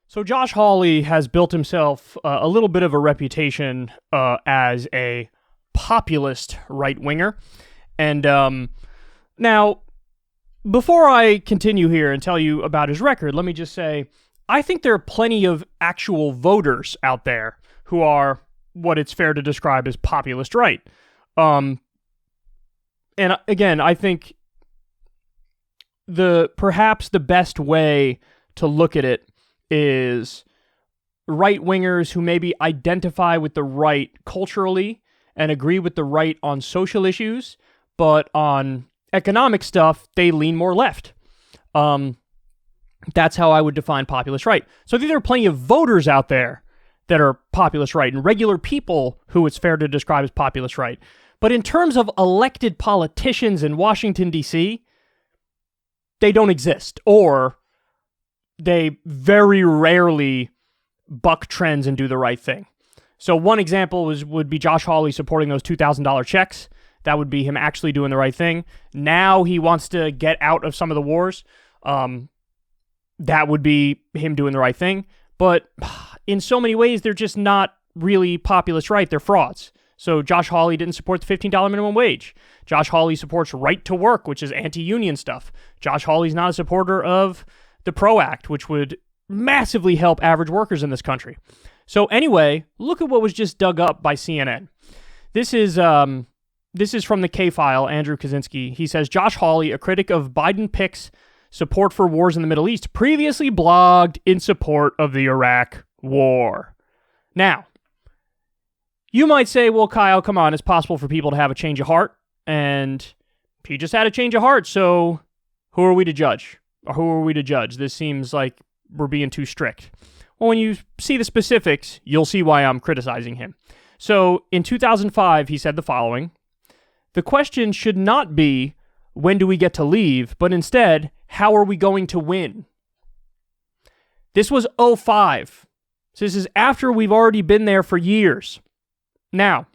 So Josh Hawley has built himself a little bit of a reputation as a populist right-winger. And now, before I continue here and tell you about his record, let me just say, I think there are plenty of actual voters out there who are what it's fair to describe as populist right. And again, I think perhaps the best way to look at it is right-wingers who maybe identify with the right culturally and agree with the right on social issues, but on economic stuff, they lean more left. That's how I would define populist right. So I think there are plenty of voters out there that are populist right and regular people who it's fair to describe as populist right. But in terms of elected politicians in Washington, D.C., they don't exist, or they very rarely buck trends and do the right thing. So one example would be Josh Hawley supporting those $2,000 checks. That would be him actually doing the right thing. Now he wants to get out of some of the wars. That would be him doing the right thing. But in so many ways, they're just not really populist right. They're frauds. So Josh Hawley didn't support the $15 minimum wage. Josh Hawley supports right to work, which is anti-union stuff. Josh Hawley's not a supporter of the PRO Act, which would massively help average workers in this country. So anyway, look at what was just dug up by CNN. This is from the K-File, Andrew Kaczynski. He says, Josh Hawley, a critic of Biden picks support for wars in the Middle East, previously blogged in support of the Iraq war. Now, you might say, well, Kyle, come on, it's possible for people to have a change of heart, and he just had a change of heart, so who are we to judge? Or who are we to judge? This seems like we're being too strict. Well, when you see the specifics, you'll see why I'm criticizing him. So, in 2005, he said the following: the question should not be, when do we get to leave, but instead, how are we going to win? This was 2005. So this is after we've already been there for years. Now,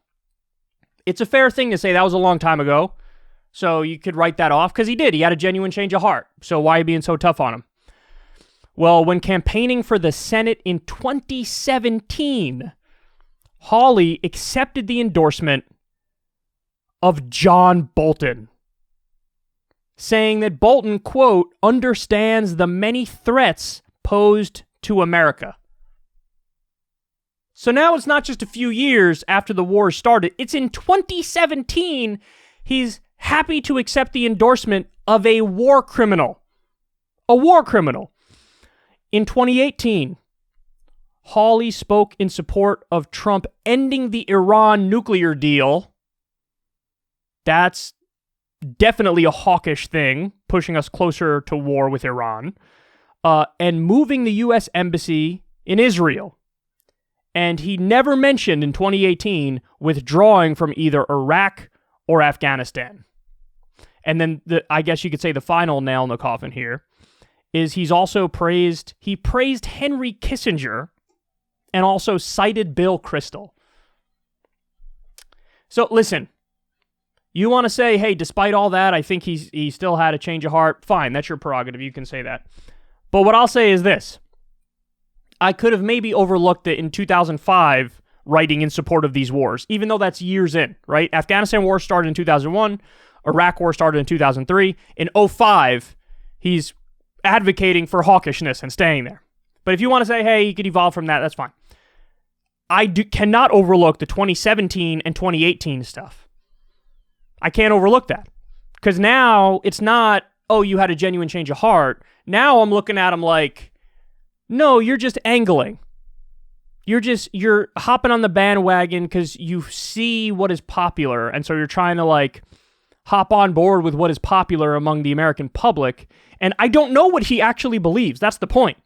it's a fair thing to say that was a long time ago, so you could write that off, because he did. He had a genuine change of heart. So why are you being so tough on him? Well, when campaigning for the Senate in 2017, Hawley accepted the endorsement of John Bolton, saying that Bolton, quote, understands the many threats posed to America. So now it's not just a few years after the war started. It's in 2017 he's happy to accept the endorsement of a war criminal. A war criminal. In 2018, Hawley spoke in support of Trump ending the Iran nuclear deal. That's definitely a hawkish thing, pushing us closer to war with Iran, and moving the U.S. Embassy in Israel. And he never mentioned in 2018 withdrawing from either Iraq or Afghanistan. And then I guess you could say the final nail in the coffin here is he praised Henry Kissinger and also cited Bill Kristol. So listen, you want to say, hey, despite all that, I think he still had a change of heart. Fine, that's your prerogative. You can say that. But what I'll say is this. I could have maybe overlooked it in 2005 writing in support of these wars, even though that's years in, right? Afghanistan war started in 2001. Iraq war started in 2003. In 2005, he's advocating for hawkishness and staying there. But if you want to say, hey, he could evolve from that, that's fine. I cannot overlook the 2017 and 2018 stuff. I can't overlook that. Because now it's not, oh, you had a genuine change of heart. Now I'm looking at him like, no, you're just angling. You're hopping on the bandwagon because you see what is popular, and so you're trying to like hop on board with what is popular among the American public. And I don't know what he actually believes. That's the point.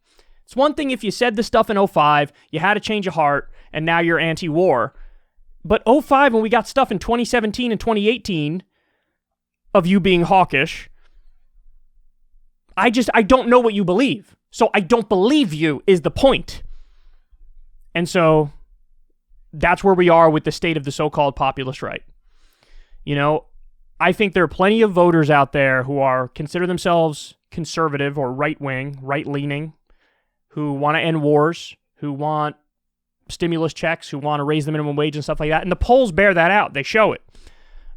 It's one thing if you said this stuff in 2005, you had a change of heart, and now you're anti-war. But 2005, when we got stuff in 2017 and 2018 of you being hawkish, I don't know what you believe. So I don't believe you is the point. And so that's where we are with the state of the so-called populist right. You know, I think there are plenty of voters out there who consider themselves conservative or right-wing, right-leaning, who want to end wars, who want stimulus checks, who want to raise the minimum wage and stuff like that. And the polls bear that out. They show it.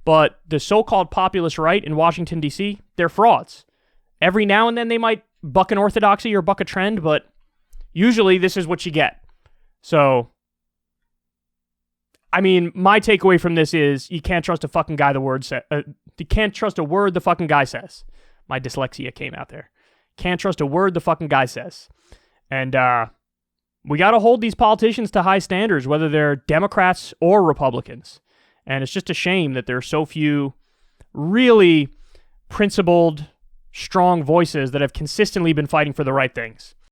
But the so-called populist right in Washington, D.C., they're frauds. Every now and then they might buck an orthodoxy or buck a trend, but usually this is what you get. So, I mean, my takeaway from this is you can't trust a fucking guy you can't trust a word the fucking guy says. My dyslexia came out there. Can't trust a word the fucking guy says. And we got to hold these politicians to high standards, whether they're Democrats or Republicans. And it's just a shame that there are so few really principled, strong voices that have consistently been fighting for the right things.